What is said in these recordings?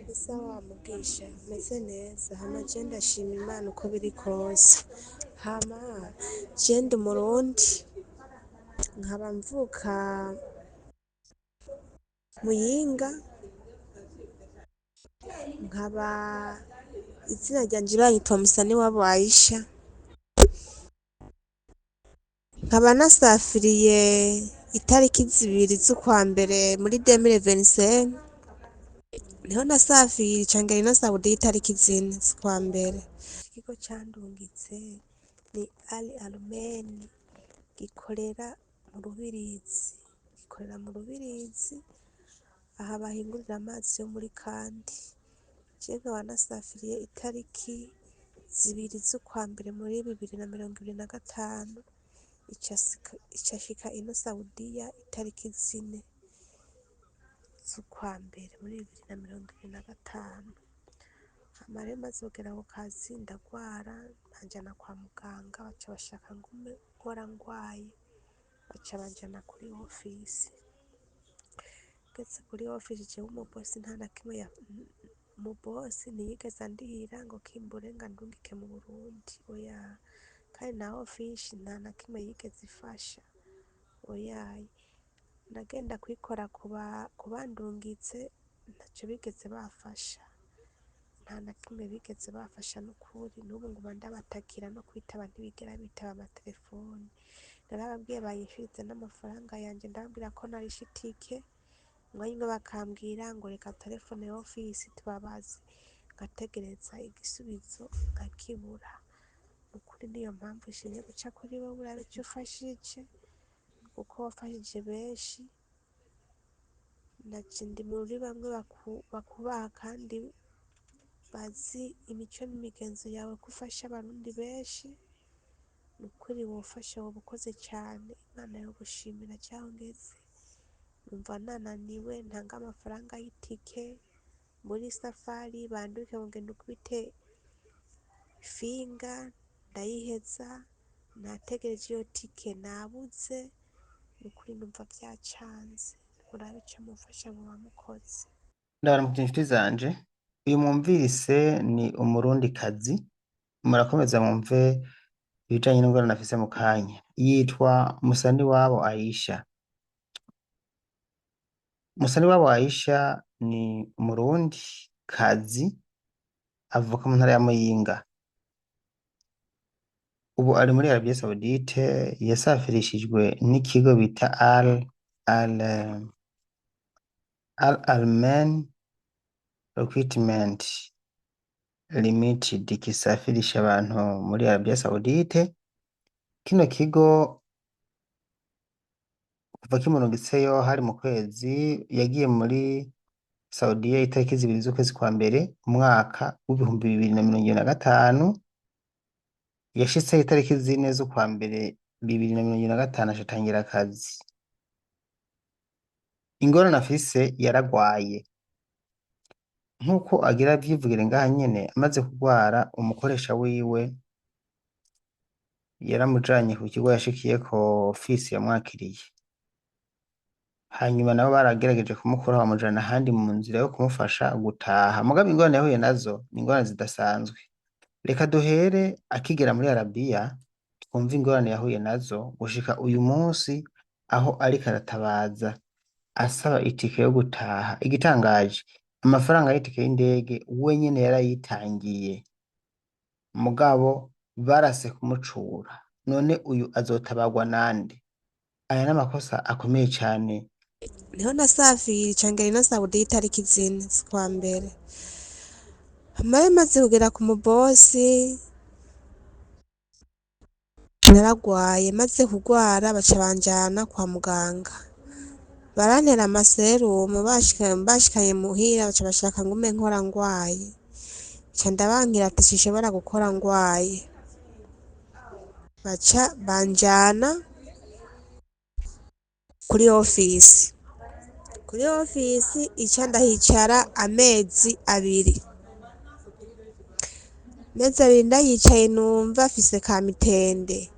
Isawa Mugisha meze neza hama je ndashima Imana uko biri kose, hama je ndi umurundi nkaba mvuka Muyinga, nkaba izina ryanje banyita Musaniwabo Aisha, nkaba nasafiriye itariki zibiri z'ukwa mbere muri 2025, niho nasafiriye ca ngenda ino Saudiya itariki zine z'ukwa mbere. Ikigo candungitse ni Al Almen gikorera mu Rubirizi aha bahingurira amazi yo muri Kandi. Je nkaba nasafiriye itariki zibiri z'ukwa mbere muri 2025 ica shika ino Saudiya itariki zine z'ukwa mbere muri 2025. Hama rero maze kugera ku kazi ndagwara banjana kwa muganga baca bashaka ngume nkora ngwaye, baca banjana kuri ofisi. Ngeze kuri ofisi jewe umubosi nta na kimwe umubosi ntiyigeze andihira ngo kimbure ngo andungike mu Burundi, oya, kandi na ofisi nta na kimwe yigeze ifasha, oyaye. Nagenda kwikora ku bandungitse ntaco bigeze bafasha, nta na kimwe bigeze bafasha n'ukuri, n'ubu nguma ndabatakira no kwitaba ntibigera bitaba amatelefoni. Narababwiye banyishurize n'amafaranga yanje, ndababwira ko narishe itike, umwanya umwe bakambwira ngo reka telefone ofisi tubabaze, ngategereza igisubizo nkakibura. Nukuri niyo mpamvu nshimye guca kuri wowe urabe ico ufashije, kuko wafashije benshi, naje ndi muri bamwe bakubaha kandi bazi imico n'imigenzo yawe ko ufasha abarundi benshi. Nukuri wofasha woba ukoze cane, Imana yogushimira caho ngeze. Numva nananiwe ntanga amafaranga y'itike muri safari banduke ngo ngende ukubite finga ndayiheza, nategereje iyo tike nabuze, nukuri numva vyacanze. Murabe ico mufasha muba mukoze. Ndabaramukije inshuti zanje, uyu mwumvise ni umurundikazi, murakomeza mwumve ibijanye n'ingorane afise mu kanya. Yitwa Musaniwabo Aisha. Musaniwabo Aisha ni umurundi kazi avuka mu ntara ya Muyinga. Ubu ari muri Arabia Saudite, yasafirishijwe n'ikigo bita Al Almen Recruitment Limited kisafirisha abantu muri Arabia Saudite. Kino kigo kuva kimurungitseyo hari mu kwezi, yagiye muri Saudiya itariki zibiri z'ukwezi kwa mbere umwaka w'ibihumbi 2025, yashitseyo itariki zine z'ukwa mbere 2025 ashatangira akazi. Ingorane afise yaragwaye, nkuko agira avyivugire ngaha nyene, amaze kugwara umukoresha wiwe yaramujanye ku kigo yashikiyeko, ofisi yamwakiriye. Hanyuma nabo baragerageje kumukuraho bamujana ahandi mu nzira yo kumufasha gutaha, mugabo ingorane yahuye nazo ni ingorane zidasanzwe. Reka duhere akigera muri Arabiya twumve ingorane yahuye nazo gushika uyu munsi aho ariko aratabaza asaba itike yo gutaha. Igitangaje, amafaranga y'itike y'indege we nyene yarayitangiye, mugabo barase kumucura. None uyu azotabagwa nande? Aya n'amakosa akomeye cane. Niho nasafiriye ca ngenda ino Saudiya itariki zine z'ukwa mbere, hama maze kugera ku mubosi naragwaye, maze kugwara baca banjana kwa muganga, barantera amaserumu, bashikanye muhira baca bashaka ngume nkora ngwaye, ca ndabankira ati sinshobora gukora ngwaye, baca banjana kuri ofisi. Kuri ofisi ica ndahicara amezi abiri ndayicaye, numva fise ka mitende,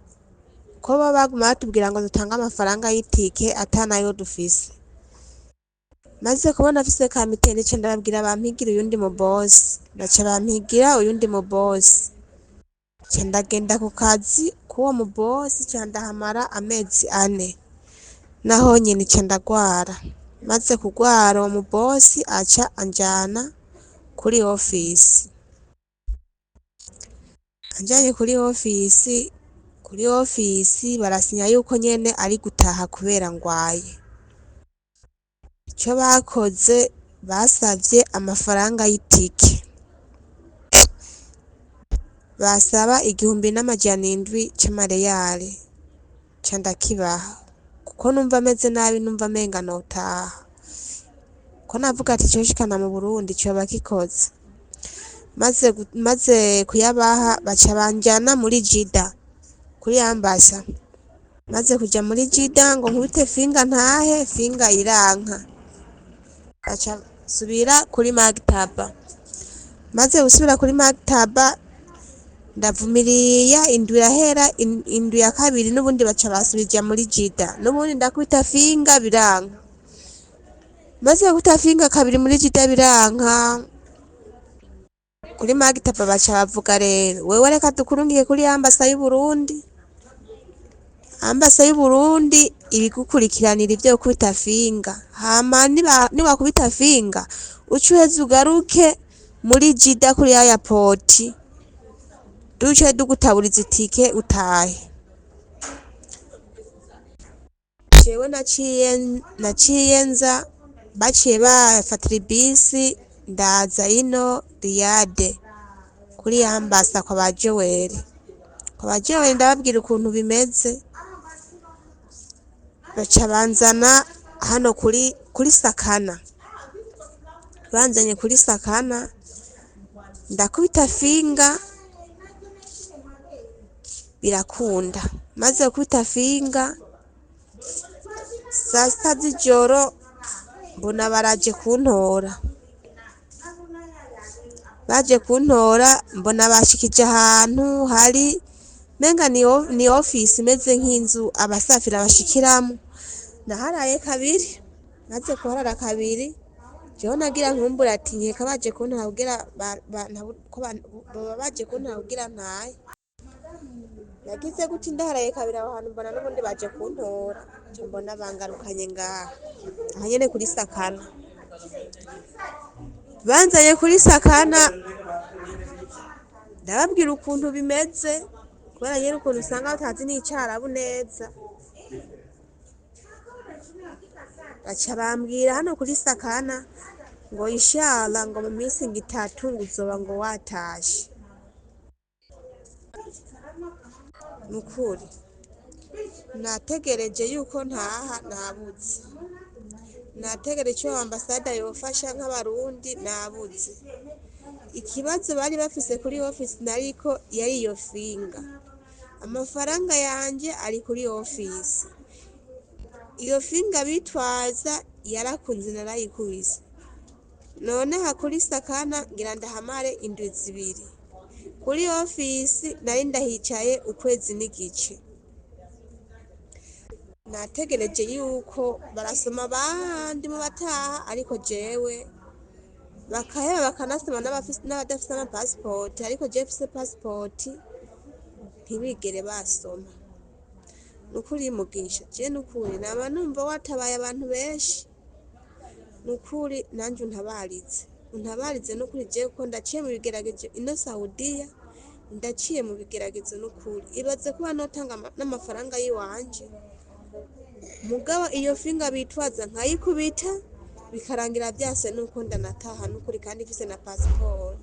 ko bo baguma batubwira ngo dutange amafaranga y'itike atanayo dufise. maze kubona afise ka mitende nca ndababwira bampigira uyundi mu boss, baca bampigira uyundi mu boss, nca ndagenda ku kazi k'uwo mu boss nca ndahamara amezi 4, naho nyene nca ndagwara, maze kugwara uwo mu boss aca anjana kuri office, anjanye kuri office barasinya yuko nyene ari gutaha kubera ngwaye. Ico bakoze basavye amafaranga y'itike, basaba 1700 c'amareyali, nca ndakibaha kuko numva meze nabi, numva menga notaha, ko navuga ati coshikana mu Burundi coba gikoze, maze kuyabaha baca banjana muri Jida kuri ambasa, maze kuja muri Jida ngo nkubite finga ntahe, finga iranka, baca subira kuri maktaba, maze gusubira kuri maktaba ndavumiriya, indwi irahera, indwi ya kabiri n'ubundi baca basubija muri Jida, n'ubundi ndakubita finga biranka, maze gukubita finga kabiri muri Jida biranka, kuri maktaba baca bavuga rero wewe reka dukurungike kuri ambasa y'Uburundi, ambasa y'Uburundi ibigukurikiranira ivyo gukubita finga, hama niwakubita finga uce uheze ugaruke muri Jida kuri airport, duce dugutaburiza itike utahe. Jewe naciye nza, baciye bafatira ibisi ndaza ino Riyade kuri ambasa kwa ba Joel, ndababwira ukuntu bimeze, baca banzana hano kuri Sakana, banzanye kuri Sakana ndakubita finga birakunda, maze gukubita finga saa sita z'ijoro mbona baraje kuntora, baje kuntora mbona bashikije ahantu hari menga ni office imeze nk'inzu abasafira bashikiramwo, naharaye kabiri, maze kuharara kabiri jewe nagira nkumbura ati nkeka baje kuntora kugira baba baje kuntora kugira ntahe, nagize guti ndaharaye kabiri aho hantu mbona n'ubundi baje kuntora, nca mbona bangarukanye ngaha aha nyene kuri Sakana, banzanye kuri Sakana ndababwira ukuntu bimeze, kubera nyene ukuntu usanga batazi n'icarabu neza, baca bambwira hano kuri Sakana ngo inshallah ngo mu minsi ngo 3 ngo uzoba ngo watashe. Nukuri nategereje yuko ntaha nabuze, nategereje ico ambasada yofasha nk'abarundi nabuze, ikibazo bari bafise kuri office nariko yari iyo finga, amafaranga yanje ari kuri office, iyo finga bitwaza yarakunze narayikubise, none kuri Sakana ngira ndahamare indwi 2, kuri office nari ndahicaye ukwezi n'igice, nategereje yuko barasoma abandi mu bataha, ariko jewe bakaheba bakanasoma n'abadafise ama passport, ariko jewe mfise passport ntibigere basoma. Nukuri Mugisha, je nukuri naba numva watabaye abantu benshi, nukuri nanje untabarize nukuri, jewe ko ndaciye mu bigeragezo ino Saudiya, ndaciye mu bigeragezo nukuri, ibaze kuba notanga n'amafaranga yiwanje, mugabo iyo finga bitwaza nkayikubita bikarangira vyase nuko ndanataha nukuri, kandi mfise na passport.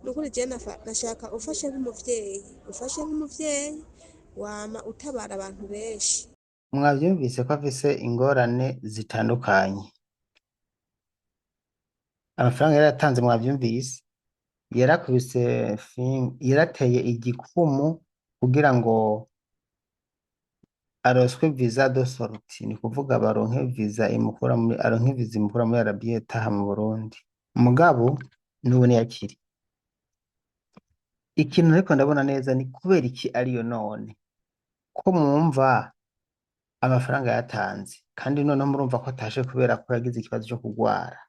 Nukuri je nashaka ufashe nk'umuvyeyi wama utabara abantu benshi. Mwavyumvise ko afise ingorane zitandukanye, amafaranga yaratanze mwavyumvise, yarakubise yarateye igikumu kugira ngo aroswe visa de sortie, ni kuvuga baronke visa imukura muri Arabie taha mu Burundi, mugabo n'ubu ntiyakiri. Ikintu ariko ndabona neza ni kubera iki ariyo none, ko mwumva amafaranga yatanze kandi noneho murumva ko atashe kubera ko yagize ikibazo cyo kurwara.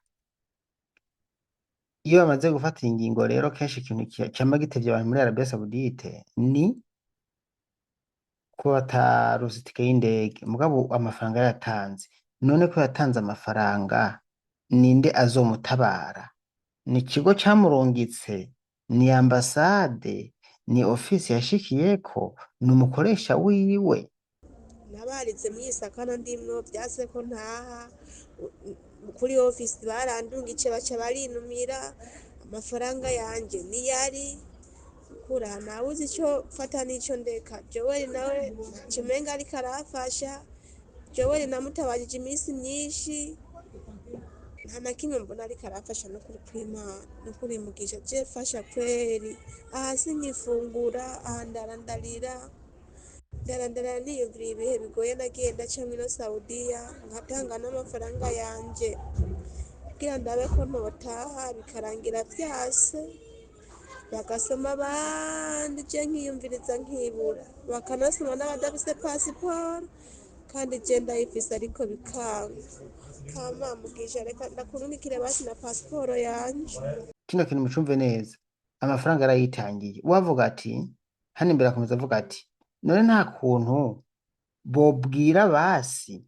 Iyo bamaze gufata iyi ngingo rero kenshi ikintu cyama gitevye abantu muri Arabia Saudite ni ko bataronse itike y'indege, mugabo amafaranga yatanze. None ko yatanze amafaranga, ninde azomutabara? Ni ikigo camurungitse? Ni ambasade? Ni ofisi yashikiyeko? Ni umukoresha wiwe? nabarize mu isakano ndimwo byase ko ntaha kuri ofisi barandungice baca barinumira amafaranga yanje niyari kura nawuzi ico fata n'ico ndeka. Joel nawe kimenga ariko arafasha. Joel namutabajije iminsi myinshi nta na kimwe mbona ariko arafasha no kuri kw'Imana no kuri mugisha je fasha kweri aha sinkifungura aha ndarandarira niyumvira ibihe bigoye nagiye ndacamwo ino Saudiya nkatanga n'amafaranga yanje kugira ndabe ko notaha bikarangira vyase bagasoma abandi je nkiyumviriza nkibura bakanasoma n'abadafise pasiporo kandi je ndayifise ariko bikanga. Kama mugisha reka ndakurungikire basi na pasiporo yanje. Kino kintu mucumve neza, amafaranga yarayitangiye. Uwavuga ati hano imbere akomeza avuga ati none nta kuntu bobwira basi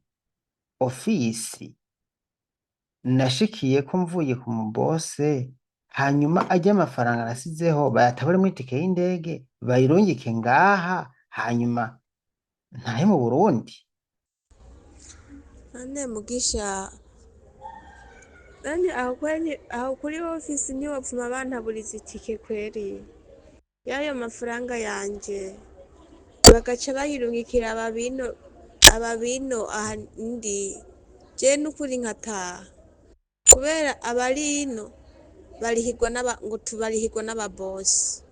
ofisi nashikiye ko mvuye ku mubose, hanyuma ajya amafaranga nasizeho bayatabure mu itike y'indege bayirungike ngaha, hanyuma ntahe mu Burundi. None mugisha nani aho kuri ofisi ntiwapfuma bantaburiza itike kweri y'ayo mafaranga yanje bagaca bayirungikira ababino aha ndi je n'ukuri nkataha kubera abarino barihirwa n'ababosi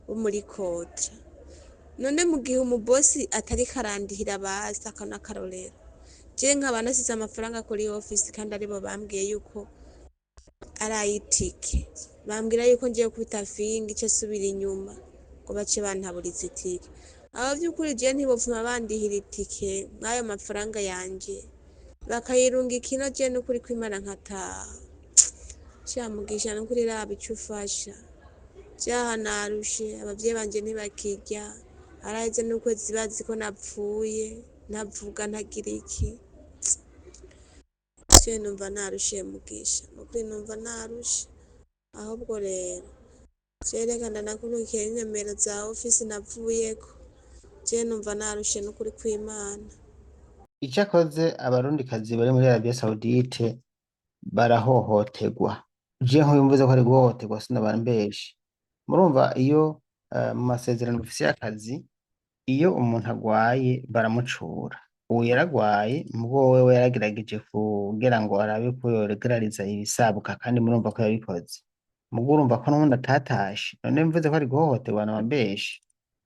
bo muri Kotra. None mu gihe umubosi atari karandihira basi akana karorero je nkaba nasize amafaranga kuri ofisi kandi aribo bambwiye yuko arayitike, bambwira yuko ngiye kubita fingi ice subira inyuma ngo bace bantaburiza itike. Abo vy'ukuri je ntibopfuma bandihira itike nk'ayo mafaranga yanje bakayirungika ino je n'ukuri kw'Imana nkataha. Sha mugisha n'ukuri raba ico ufasha jaha narushe abavyeyi banje ntibakirya haraheze n'ukwezi bazi ko napfuye ntavuga ntagira iki je numva narushe mugisha nukuri numva narushe. Ahubwo rero je reka ndanakurungikire n'inomero za ofisi navuyeko je numva narushe n'ukuri kw'Imana. Icakoze abarundikazi bari muri Arabia Saudite barahohoterwa. Je nk'uyumvuze ko ari guhohoterwa sinobara mbeshe. Murumva iyo mu masezerano bafise y'akazi, iyo umuntu agwaye baramucura. Uwo yaragwaye mugabo wewe yaragerageje kugira ngo arabe ko yoregerariza ibisabwa kandi murumva ko yabikoze. Mugabo urumva ko n'ubundi atatashe, none mvuze ko ari guhohoterwa noba mbeshe.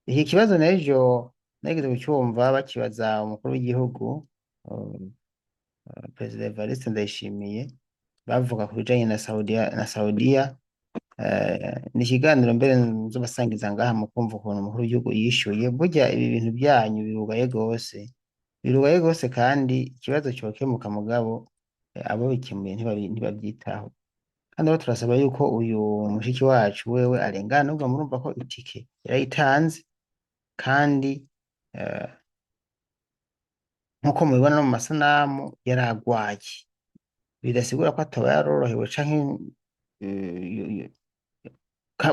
Iki kibazo n'ejo nageze kucumva bakibaza umukuru w'igihugu Perezida Evariste Ndayishimiye, bavuga ku bijanye na Saudiya. Ni ikiganiro mbere nzobasangiza ngaha mu kumva ukuntu umukuru w'igihugu yishuye. Burya ibi bintu byanyu birugaye gose kandi ikibazo cokemuka mugabo abo bikemuye ntibavyitaho. Kandi rero turasaba yuko uyu mushiki wacu wewe arengana, ubwo murumva ko itike yarayitanze kandi nkuko mubibona no mu masanamu yaragwaye, bidasigura ko ataba yarorohewe canke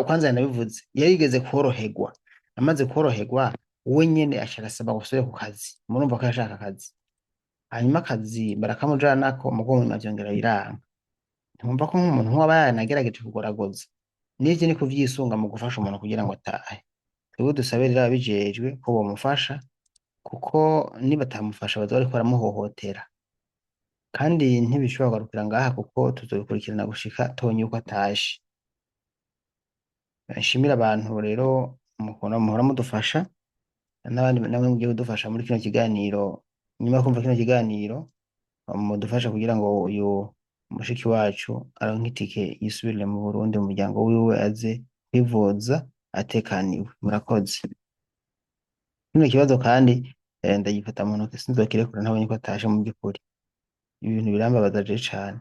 kwanza yanabivuze yarigeze kworoherwa. Amaze kworoherwa we nyene aca arasaba gusubira ku kazi, murumva ko yashaka akazi, hanyuma akazi barakamujanako mugabo nyuma vyongera biranga. Ntimwumva ko nk'umuntu nk'uwaba yanagerageje kugoragoza n'ivyo ni kuvyisunga mu gufasha umuntu kugira ngo atahe. Twebwe dusabe rero ababijejwe ko bomufasha, kuko nibatamufasha bazoba bariko baramuhohotera kandi ntibishobora kugarukira ngaha, kuko tuzobikurikirana gushika tubonye yuko atashe. Nshimira abantu rero muhora mudufasha, n'abandi namwe mugiye kudufasha muri kino kiganiro. Nyuma yo kumva kino kiganiro mudufasha kugira ngo uyu mushiki wacu aronke itike yisubirire mu Burundi mu muryango wiwe, aze kwivuza atekaniwe. Murakoze. Kino kibazo kandi ndagifata mu ntoke sinzokirekura ntabonye ko atashe mu by'ukuri. Ibintu birambabaza je cane.